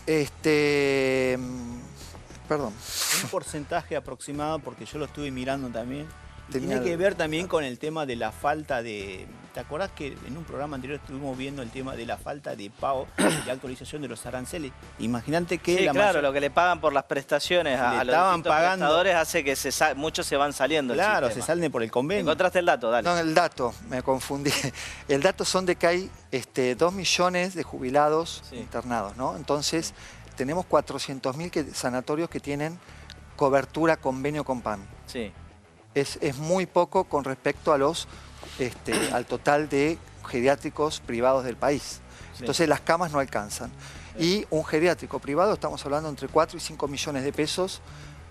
un porcentaje aproximado, porque yo lo estuve mirando también, tiene que ver también con el tema de la falta de... ¿Te acordás que en un programa anterior estuvimos viendo el tema de la falta de pago y actualización de los aranceles? Imagínate que... Sí, claro, lo que le pagan por las prestaciones a los distintos prestadores hace que muchos se van saliendo. Claro, se salen por el convenio. ¿Encontraste el dato? Dale. No, el dato, me confundí. El dato son de que hay 2 millones de jubilados internados, ¿no? Entonces, tenemos 400.000 sanatorios que tienen cobertura convenio con PAMI. Sí. Es muy poco con respecto a los, al total de geriátricos privados del país. Sí. Entonces las camas no alcanzan. Y un geriátrico privado, estamos hablando entre 4 y 5 millones de pesos,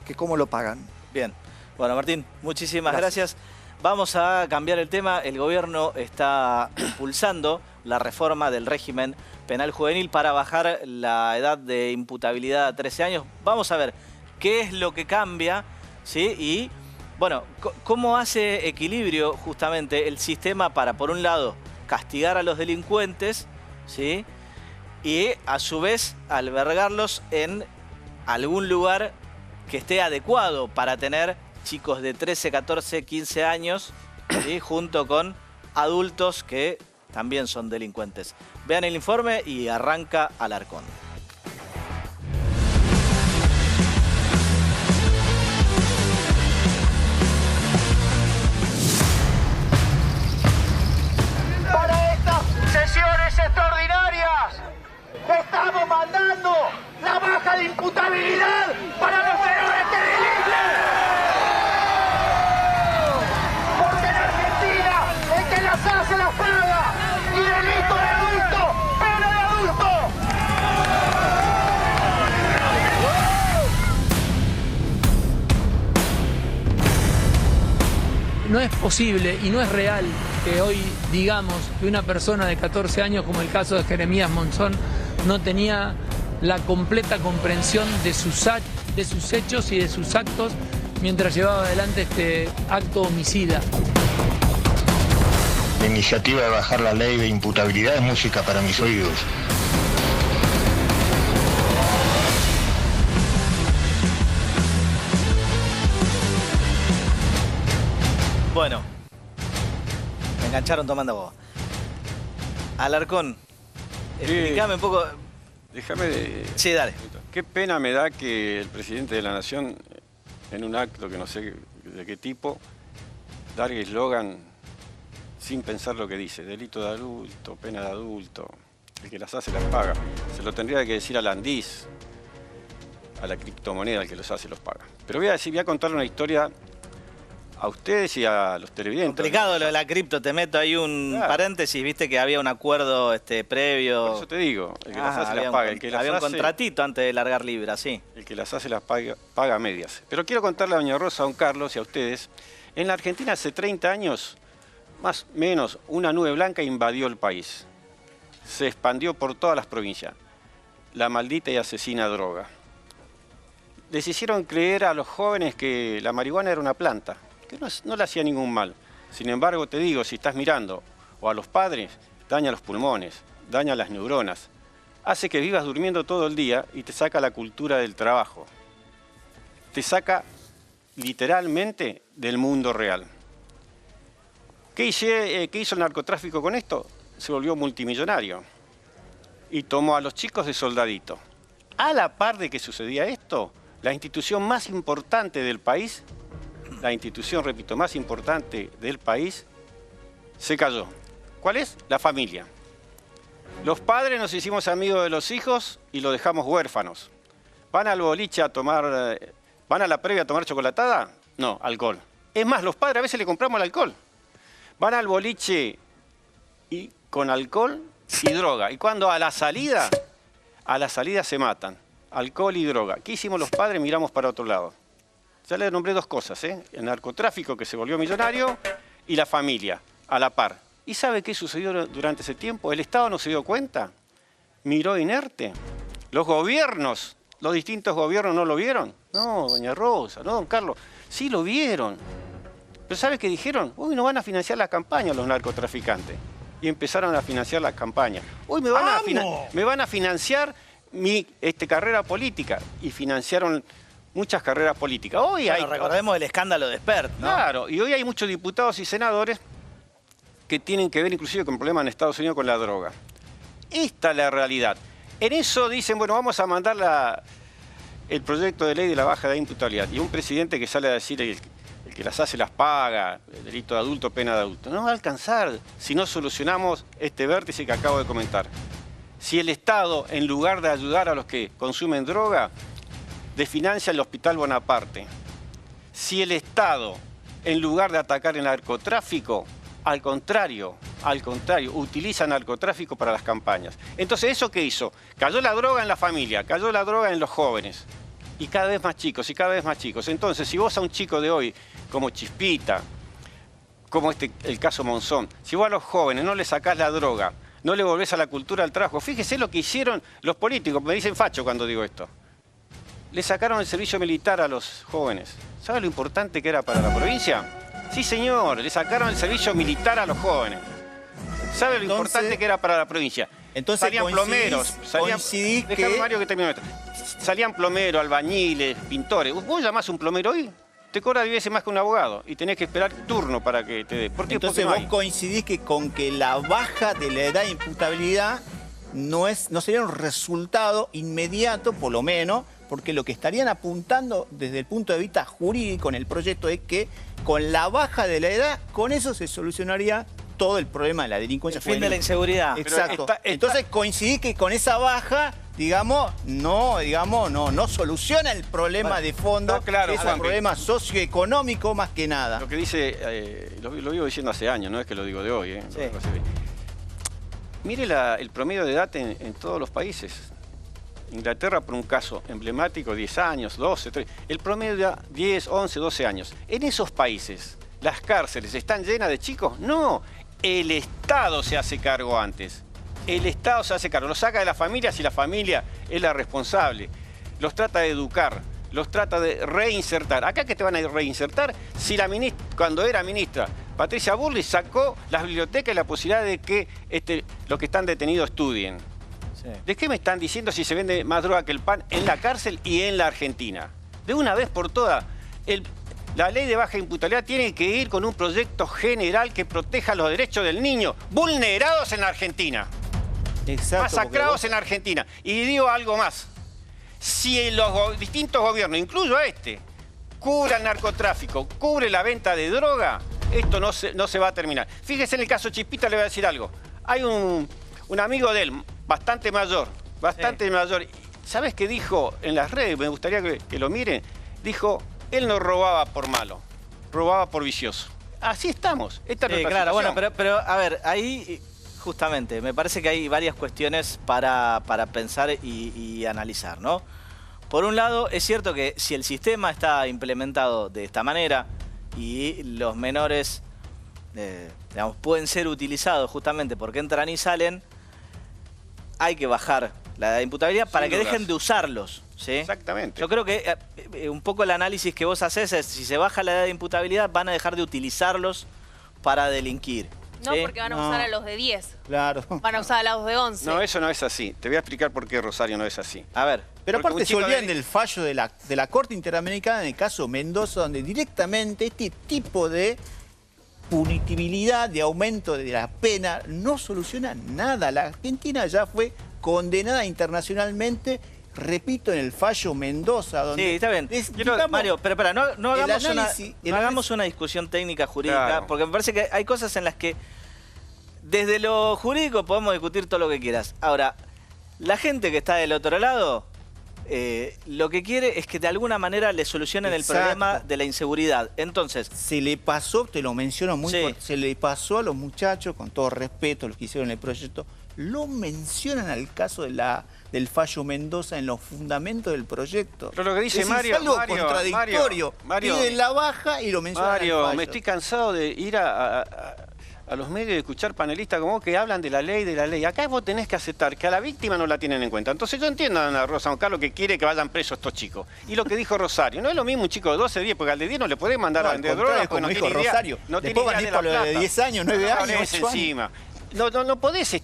que ¿cómo lo pagan? Bien. Bueno, Martín, muchísimas gracias. Vamos a cambiar el tema. El gobierno está impulsando la reforma del régimen penal juvenil para bajar la edad de imputabilidad a 13 años. Vamos a ver qué es lo que cambia, ¿sí? Y, bueno, cómo hace equilibrio justamente el sistema para, por un lado, castigar a los delincuentes, ¿sí? Y, a su vez, albergarlos en algún lugar que esté adecuado para tener chicos de 13, 14, 15 años, ¿sí? Junto con adultos que también son delincuentes. Vean el informe y arranca Alarcón. Para estas sesiones extraordinarias estamos mandando la baja de imputabilidad para los menores que delinquen. Porque en Argentina el que las hace las paga. Y delito de adulto, pena de adulto. No es posible y no es real que hoy digamos que una persona de 14 años, como el caso de Jeremías Monzón, no tenía la completa comprensión de sus hechos y de sus actos mientras llevaba adelante este acto homicida. La iniciativa de bajar la ley de imputabilidad es música para mis oídos. Bueno, me engancharon tomando agua. Alarcón, explícame un poco. Déjame. Sí, dale. Qué pena me da que el presidente de la Nación, en un acto que no sé de qué tipo, largue eslogan sin pensar lo que dice. Delito de adulto, pena de adulto. El que las hace las paga. Se lo tendría que decir al Andís, a la criptomoneda, el que los hace los paga. Pero voy a contarle una historia a ustedes y a los televidentes. Complicado lo de la cripto, te meto ahí un paréntesis, viste que había un acuerdo previo. Por eso te digo, el que las hace las paga. El que las había un hace, contratito antes de largar libra, sí. El que las hace las paga a medias. Pero quiero contarle a doña Rosa, a don Carlos y a ustedes. En la Argentina hace 30 años, más o menos, una nube blanca invadió el país. Se expandió por todas las provincias. La maldita y asesina droga. Les hicieron creer a los jóvenes que la marihuana era una planta, que no le hacía ningún mal. Sin embargo, te digo, si estás mirando o a los padres, daña los pulmones, daña las neuronas, hace que vivas durmiendo todo el día y te saca la cultura del trabajo. Te saca literalmente del mundo real. ¿Qué hizo el narcotráfico con esto? Se volvió multimillonario y tomó a los chicos de soldadito. A la par de que sucedía esto, la institución más importante del país, más importante del país, se cayó. ¿Cuál es? La familia. Los padres nos hicimos amigos de los hijos y los dejamos huérfanos. ¿Van al boliche a tomar, van a la previa a tomar chocolatada? No, alcohol. Es más, los padres a veces le compramos el alcohol. Van al boliche y con alcohol y droga. Y cuando a la salida se matan. Alcohol y droga. ¿Qué hicimos los padres? Miramos para otro lado. Ya le nombré dos cosas, ¿eh? El narcotráfico, que se volvió millonario, y la familia, a la par. ¿Y sabe qué sucedió durante ese tiempo? ¿El Estado no se dio cuenta? ¿Miró inerte? ¿Los gobiernos, los distintos gobiernos no lo vieron? No, doña Rosa, no, don Carlos. Sí lo vieron. Pero ¿sabe qué dijeron? Uy, no van a financiar las campañas los narcotraficantes. Y empezaron a financiar las campañas. Uy, me van a financiar mi carrera política. Y financiaron muchas carreras políticas. Hoy recordemos el escándalo de Spert, ¿no? Claro, y hoy hay muchos diputados y senadores que tienen que ver inclusive con problemas en Estados Unidos con la droga. Esta es la realidad. En eso dicen, bueno, vamos a mandar el proyecto de ley de la baja de imputabilidad. Y un presidente que sale a decir el que las hace las paga, el delito de adulto, pena de adulto. No va a alcanzar si no solucionamos este vértice que acabo de comentar. Si el Estado, en lugar de ayudar a los que consumen droga, desfinancia el Hospital Bonaparte. Si el Estado, en lugar de atacar el narcotráfico, al contrario, utiliza narcotráfico para las campañas. Entonces, ¿eso qué hizo? Cayó la droga en la familia, cayó la droga en los jóvenes. Y cada vez más chicos, y cada vez más chicos. Entonces, si vos a un chico de hoy, como Chispita, como el caso Monzón, si vos a los jóvenes no le sacás la droga, no le volvés a la cultura del trabajo, fíjese lo que hicieron los políticos, me dicen facho cuando digo esto. Le sacaron el servicio militar a los jóvenes. ¿Sabe lo importante que era para la provincia? Sí, señor, le sacaron el servicio militar a los jóvenes. ¿Sabe lo importante que era para la provincia? Entonces salían plomeros, salían plomeros, albañiles, pintores. Vos llamás a un plomero hoy, te cobra 10 veces más que un abogado y tenés que esperar turno para que te dé. ¿Por qué? Entonces vos coincidís con que la baja de la edad de imputabilidad no sería un resultado inmediato, por lo menos, porque lo que estarían apuntando desde el punto de vista jurídico en el proyecto es que con la baja de la edad, con eso se solucionaría todo el problema de la delincuencia. El fin de la inseguridad. Exacto. Entonces coincidí que con esa baja, no soluciona el problema de fondo, claro, que es un problema socioeconómico más que nada. Lo que dice, lo vivo diciendo hace años, no es que lo digo de hoy. Sí. Mire el promedio de edad en todos los países. Inglaterra, por un caso emblemático, 10 años, 12, 13. El promedio de 10, 11, 12 años. En esos países, ¿las cárceles están llenas de chicos? No, el Estado se hace cargo antes. El Estado se hace cargo. Los saca de la familia si la familia es la responsable. Los trata de educar, los trata de reinsertar. ¿Acá qué te van a reinsertar? Si la ministra, cuando era ministra, Patricia Bullrich sacó las bibliotecas y la posibilidad de que los que están detenidos estudien. ¿De qué me están diciendo si se vende más droga que el pan en la cárcel y en la Argentina? De una vez por todas, la ley de baja imputabilidad tiene que ir con un proyecto general que proteja los derechos del niño, vulnerados en la Argentina. Exacto, masacrados en la Argentina. Y digo algo más. Si los distintos gobiernos, incluyo a cubre el narcotráfico, cubre la venta de droga, esto no se va a terminar. Fíjese en el caso Chispita, le voy a decir algo. Hay un amigo de él, bastante mayor. ¿Sabes qué dijo en las redes? Me gustaría que lo miren. Dijo, él no robaba por malo, robaba por vicioso. Así estamos. Esta es claro, bueno, pero a ver, ahí justamente me parece que hay varias cuestiones para pensar y analizar, ¿no? Por un lado, es cierto que si el sistema está implementado de esta manera y los menores, pueden ser utilizados justamente porque entran y salen, hay que bajar la edad de imputabilidad para que dejen de usarlos, ¿sí? Exactamente. Yo creo que un poco el análisis que vos haces es, si se baja la edad de imputabilidad, van a dejar de utilizarlos para delinquir. No, ¿sí? porque van a usar a los de 10. Claro. Van a usar a los de 11. No, eso no es así. Te voy a explicar por qué, Rosario, no es así. A ver. Pero aparte se olvidan del fallo de la Corte Interamericana en el caso Mendoza, donde directamente este tipo de punitibilidad, de aumento de la pena, no soluciona nada. La Argentina ya fue condenada internacionalmente, repito, en el fallo Mendoza. Donde sí, está bien. Mario, pero espera, no hagamos una discusión técnica jurídica, claro, porque me parece que hay cosas en las que desde lo jurídico podemos discutir todo lo que quieras. Ahora, la gente que está del otro lado, lo que quiere es que de alguna manera le solucionen el problema de la inseguridad. Entonces, se le pasó, te lo menciono muy fuerte, se le pasó a los muchachos, con todo respeto, los que hicieron el proyecto, lo mencionan al caso del fallo Mendoza en los fundamentos del proyecto. Pero lo que dice Mario, es algo contradictorio. Piden la baja y lo mencionan. Mario, me estoy cansado de ir a los medios y escuchar panelistas como vos que hablan de la ley, Acá vos tenés que aceptar que a la víctima no la tienen en cuenta. Entonces yo entiendo a Ana Rosa Carlos que quiere que vayan presos estos chicos. Y lo que dijo Rosario, no es lo mismo un chico de 12, 10, porque al de 10 no le podés mandar a vender drogas. Como dijo Rosario, después van a ir por lo de 10 años, 9 años. Encima. No podés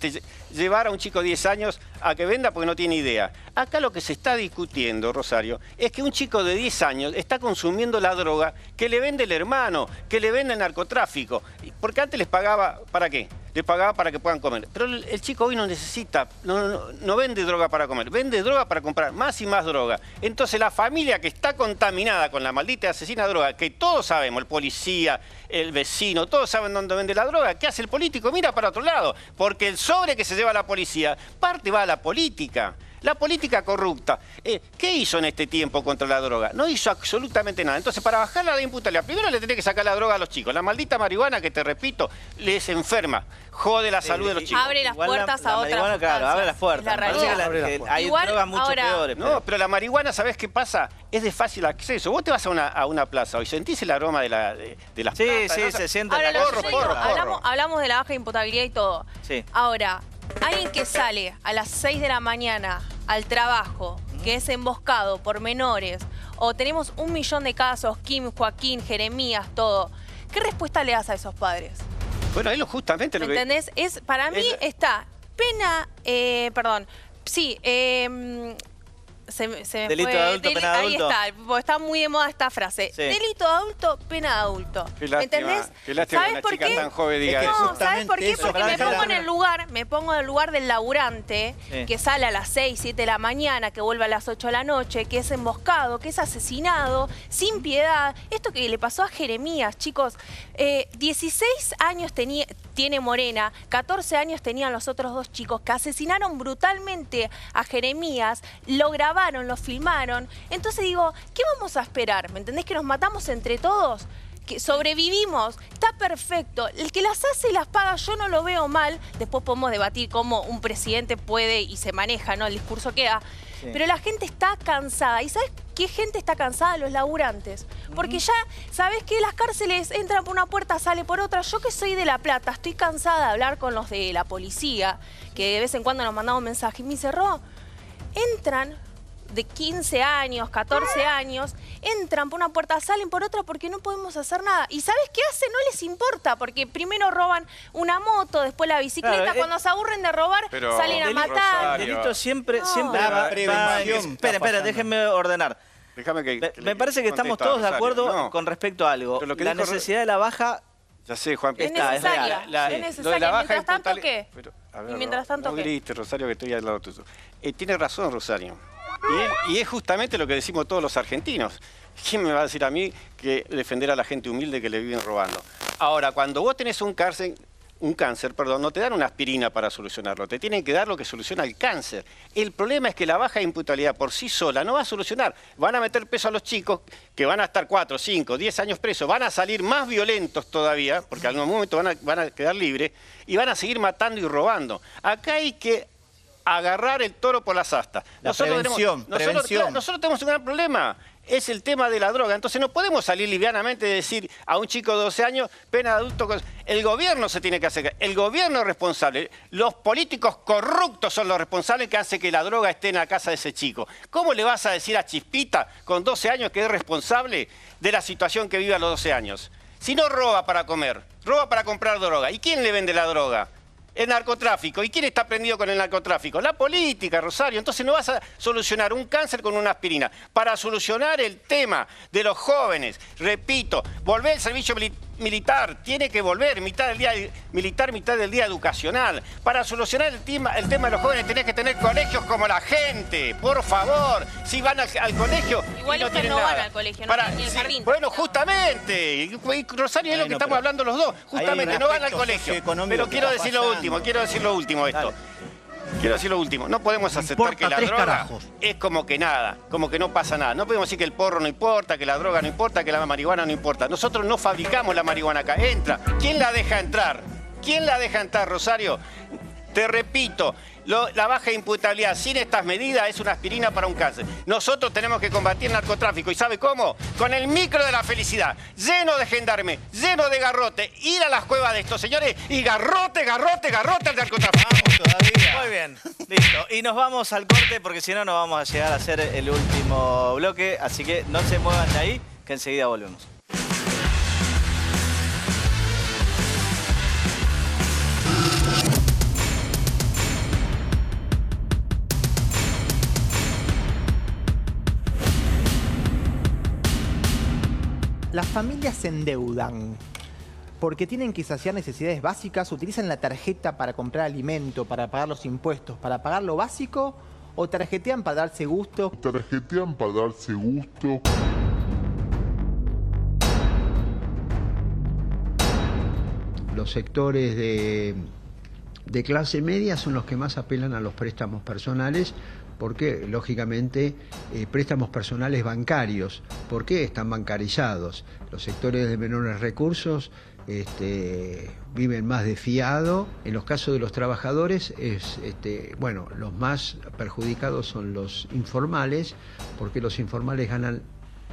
llevar a un chico de 10 años a que venda porque no tiene idea. Acá lo que se está discutiendo, Rosario, es que un chico de 10 años está consumiendo la droga que le vende el hermano, que le vende el narcotráfico. Porque antes les pagaba, ¿para qué? Les pagaba para que puedan comer. Pero el chico hoy no necesita, no vende droga para comer, vende droga para comprar más y más droga. Entonces la familia que está contaminada con la maldita asesina droga, que todos sabemos, el policía, el vecino, todos saben dónde vende la droga, ¿qué hace el político? Mira para otro lado, porque el sobre que se lleva la policía, parte va a la política. La política corrupta, ¿qué hizo en este tiempo contra la droga? No hizo absolutamente nada. Entonces, para bajar la imputabilidad, primero le tenés que sacar la droga a los chicos. La maldita marihuana, que te repito, les enferma, jode la salud de los chicos. Abre las puertas a otras sustancias. Claro, abre las puertas. Es la realidad. Hay drogas mucho peores. No, pero la marihuana, ¿sabés qué pasa? Es de fácil acceso. Vos te vas a una plaza y sentís el aroma de las plantas. Sí, se siente Ahora, la lo que yo porro. digo, hablamos de la baja imputabilidad y todo. Sí. Ahora, alguien que sale a las 6 de la mañana al trabajo, que es emboscado por menores, o tenemos 1 millón de casos, Kim, Joaquín, Jeremías, todo, ¿qué respuesta le das a esos padres? Bueno, ahí justamente lo que... ¿Entendés? Para mí está pena, delito de adulto, pena de adulto. Ahí está, porque está muy de moda esta frase. Sí. Delito de adulto, pena de adulto. Qué lástima, ¿entendés? Qué lástima que una chica tan joven diga eso. No, ¿sabes por qué? Porque me pongo en el lugar del laburante que sale a las 6, 7 de la mañana, que vuelve a las 8 de la noche, que es emboscado, que es asesinado, sin piedad. Esto que le pasó a Jeremías, chicos, 16 años tiene Morena, 14 años tenían los otros 2 chicos que asesinaron brutalmente a Jeremías, lo grabaron, lo filmaron. Entonces digo, ¿qué vamos a esperar? ¿Me entendés? ¿Que nos matamos entre todos? ¿Que sobrevivimos? Está perfecto. El que las hace y las paga, yo no lo veo mal. Después podemos debatir cómo un presidente puede y se maneja, ¿no? El discurso que da. Sí. Pero la gente está cansada. ¿Y sabes qué gente está cansada? Los laburantes. Porque ya, ¿sabes qué? Las cárceles entran por una puerta, sale por otra. Yo que soy de La Plata, estoy cansada de hablar con los de la policía, que de vez en cuando nos mandamos mensajes. Y me cerró. Entran de 15 años, 14 años, entran por una puerta, salen por otra porque no podemos hacer nada. ¿Y sabes qué hacen? No les importa, porque primero roban una moto, después la bicicleta, claro, cuando se aburren de robar, salen a matar. El delito siempre va... Espera, déjenme ordenar. Me parece que estamos todos de acuerdo con respecto a algo. La necesidad de la baja... Ya sé, Juan. Es necesaria. Es necesaria. Mientras tanto, ¿qué? Y mientras tanto, ¿qué? No grites, Rosario, que estoy al lado tuyo. Tiene razón, Rosario. Y es justamente lo que decimos todos los argentinos. ¿Quién me va a decir a mí que defender a la gente humilde que le viven robando? Ahora, cuando vos tenés un cáncer, no te dan una aspirina para solucionarlo, te tienen que dar lo que soluciona el cáncer. El problema es que la baja imputabilidad por sí sola no va a solucionar. Van a meter preso a los chicos que van a estar 4, 5, 10 años presos, van a salir más violentos todavía, porque en algún momento van a quedar libres, y van a seguir matando y robando. Acá hay que agarrar el toro por las astas. Nosotros tenemos un gran problema. Es el tema de la droga. Entonces no podemos salir livianamente de decir a un chico de 12 años, pena de adulto. El gobierno se tiene que hacer. El gobierno es responsable. Los políticos corruptos son los responsables que hacen que la droga esté en la casa de ese chico. ¿Cómo le vas a decir a Chispita, con 12 años, que es responsable de la situación que vive a los 12 años? Si no roba para comer, roba para comprar droga. ¿Y quién le vende la droga? El narcotráfico. ¿Y quién está prendido con el narcotráfico? La política, Rosario. Entonces no vas a solucionar un cáncer con una aspirina. Para solucionar el tema de los jóvenes, repito, volver al servicio militar, tiene que volver, mitad del día militar, mitad del día educacional. Para solucionar el tema de los jóvenes tenés que tener colegios como la gente, por favor. Si van al colegio igual y no tienen no nada. Van al colegio, no tienen el jardín. Bueno, justamente. Y Rosario, es lo que estamos hablando los dos. Justamente, no van al colegio. Pero quiero decir lo último esto. Quiero decir lo último. No podemos aceptar que la droga es como que nada, como que no pasa nada. No podemos decir que el porro no importa, que la droga no importa, que la marihuana no importa. Nosotros no fabricamos la marihuana acá. Entra. ¿Quién la deja entrar? ¿Quién la deja entrar, Rosario? Te repito, la baja imputabilidad sin estas medidas es una aspirina para un cáncer. Nosotros tenemos que combatir el narcotráfico. ¿Y sabe cómo? Con el micro de la felicidad, lleno de gendarme, lleno de garrote. Ir a las cuevas de estos señores y garrote al narcotráfico. Vamos todavía. Muy bien, listo. Y nos vamos al corte porque si no, no vamos a llegar a hacer el último bloque. Así que no se muevan de ahí, que enseguida volvemos. Las familias se endeudan porque tienen que saciar necesidades básicas, utilizan la tarjeta para comprar alimento, para pagar los impuestos, para pagar lo básico, o tarjetean para darse gusto. Los sectores de clase media son los que más apelan a los préstamos personales porque lógicamente préstamos personales bancarios, ¿por qué están bancarizados? Los sectores de menores recursos viven más de fiado. En los casos de los trabajadores, bueno, los más perjudicados son los informales, porque los informales ganan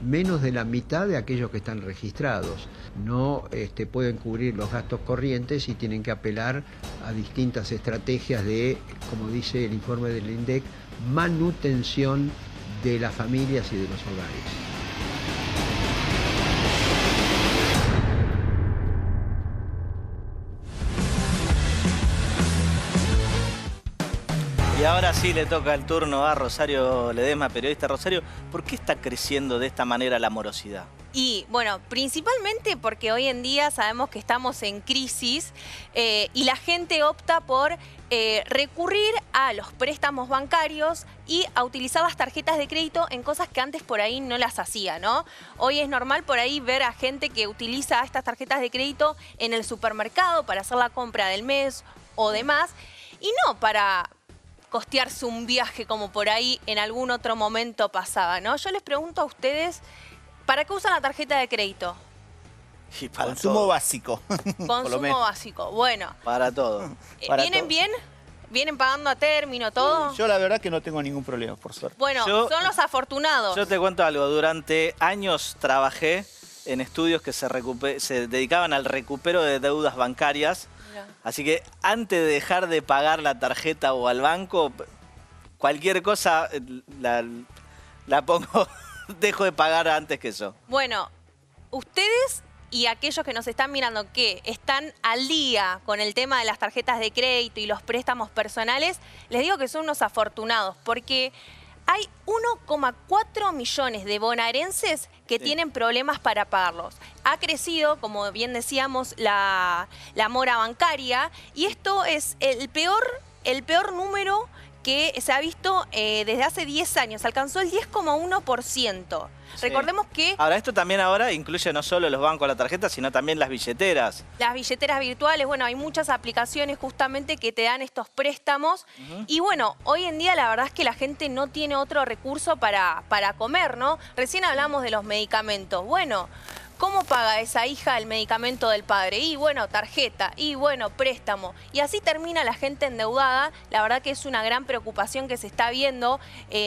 menos de la mitad de aquellos que están registrados. No pueden cubrir los gastos corrientes y tienen que apelar a distintas estrategias de, como dice el informe del INDEC, manutención de las familias y de los hogares. Y ahora sí le toca el turno a Rosario Ledesma, periodista. Rosario, ¿por qué está creciendo de esta manera la morosidad? Y bueno, principalmente porque hoy en día sabemos que estamos en crisis y la gente opta por recurrir a los préstamos bancarios y a utilizar las tarjetas de crédito en cosas que antes por ahí no las hacía, ¿no? Hoy es normal por ahí ver a gente que utiliza estas tarjetas de crédito en el supermercado para hacer la compra del mes o demás, y no para costearse un viaje como por ahí en algún otro momento pasaba, ¿no? Yo les pregunto a ustedes, ¿para qué usan la tarjeta de crédito? Y para consumo básico. Consumo básico, bueno. Para todo. ¿Vienen bien? ¿Vienen pagando a término todo? Yo la verdad que no tengo ningún problema, por suerte. Bueno, son los afortunados. Yo te cuento algo, durante años trabajé en estudios que se dedicaban al recupero de deudas bancarias. Así que antes de dejar de pagar la tarjeta o al banco, cualquier cosa la pongo, dejo de pagar antes que eso. Bueno, ustedes y aquellos que nos están mirando que están al día con el tema de las tarjetas de crédito y los préstamos personales, les digo que son unos afortunados porque hay 1,4 millones de bonaerenses que tienen problemas para pagarlos. Ha crecido, como bien decíamos, la mora bancaria y esto es el peor número que se ha visto desde hace 10 años. Alcanzó el 10,1%. Sí. Recordemos que... Ahora, esto también ahora incluye no solo los bancos, la tarjeta, sino también las billeteras. Las billeteras virtuales, bueno, hay muchas aplicaciones justamente que te dan estos préstamos. Y bueno, hoy en día la verdad es que la gente no tiene otro recurso para comer, ¿no? Recién hablamos de los medicamentos. Bueno, ¿cómo paga esa hija el medicamento del padre? Y bueno, tarjeta, y bueno, préstamo. Y así termina la gente endeudada. La verdad que es una gran preocupación que se está viendo,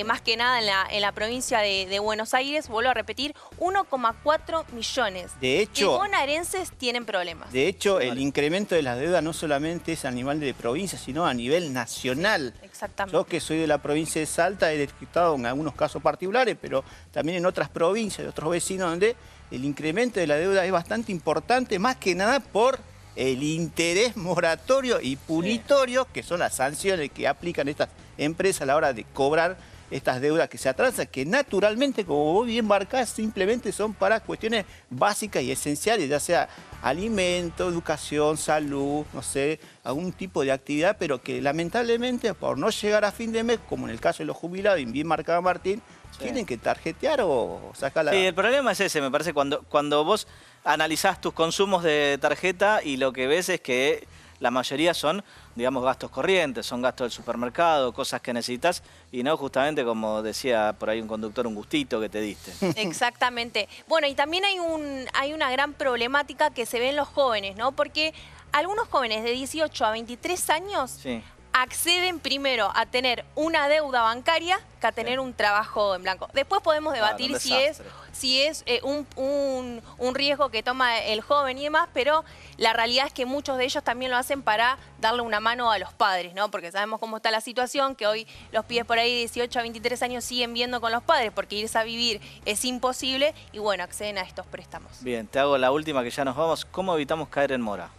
más que nada en la provincia de Buenos Aires. Vuelvo a repetir, 1,4 millones de bonaerenses tienen problemas. De hecho, el incremento de las deudas no solamente es a nivel de provincia, sino a nivel nacional. Exactamente. Yo que soy de la provincia de Salta he detectado en algunos casos particulares, pero también en otras provincias, de otros vecinos, donde el incremento de la deuda es bastante importante, más que nada por el interés moratorio y punitorio, que son las sanciones que aplican estas empresas a la hora de cobrar estas deudas que se atrasan, que naturalmente, como vos bien marcás, simplemente son para cuestiones básicas y esenciales, ya sea alimento, educación, salud, no sé, algún tipo de actividad, pero que lamentablemente por no llegar a fin de mes, como en el caso de los jubilados, y bien marcaba Martín, tienen que tarjetear o sacar la... Sí, el problema es ese, me parece, cuando vos analizás tus consumos de tarjeta y lo que ves es que la mayoría son, digamos, gastos corrientes, son gastos del supermercado, cosas que necesitas y no justamente, como decía por ahí un conductor, un gustito que te diste. Exactamente. Bueno, y también hay una gran problemática que se ve en los jóvenes, ¿no? Porque algunos jóvenes de 18 a 23 años... Sí. Acceden primero a tener una deuda bancaria que a tener un trabajo en blanco. Después podemos debatir si es un riesgo que toma el joven y demás, pero la realidad es que muchos de ellos también lo hacen para darle una mano a los padres, ¿no? Porque sabemos cómo está la situación, que hoy los pibes por ahí de 18 a 23 años siguen viviendo con los padres porque irse a vivir es imposible y bueno, acceden a estos préstamos. Bien, te hago la última que ya nos vamos. ¿Cómo evitamos caer en mora?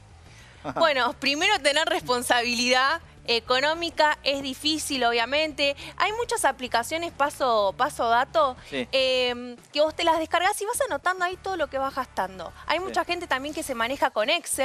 Bueno, primero tener responsabilidad económica, es difícil obviamente. Hay muchas aplicaciones paso dato que vos te las descargas y vas anotando ahí todo lo que vas gastando. Hay mucha gente también que se maneja con Excel.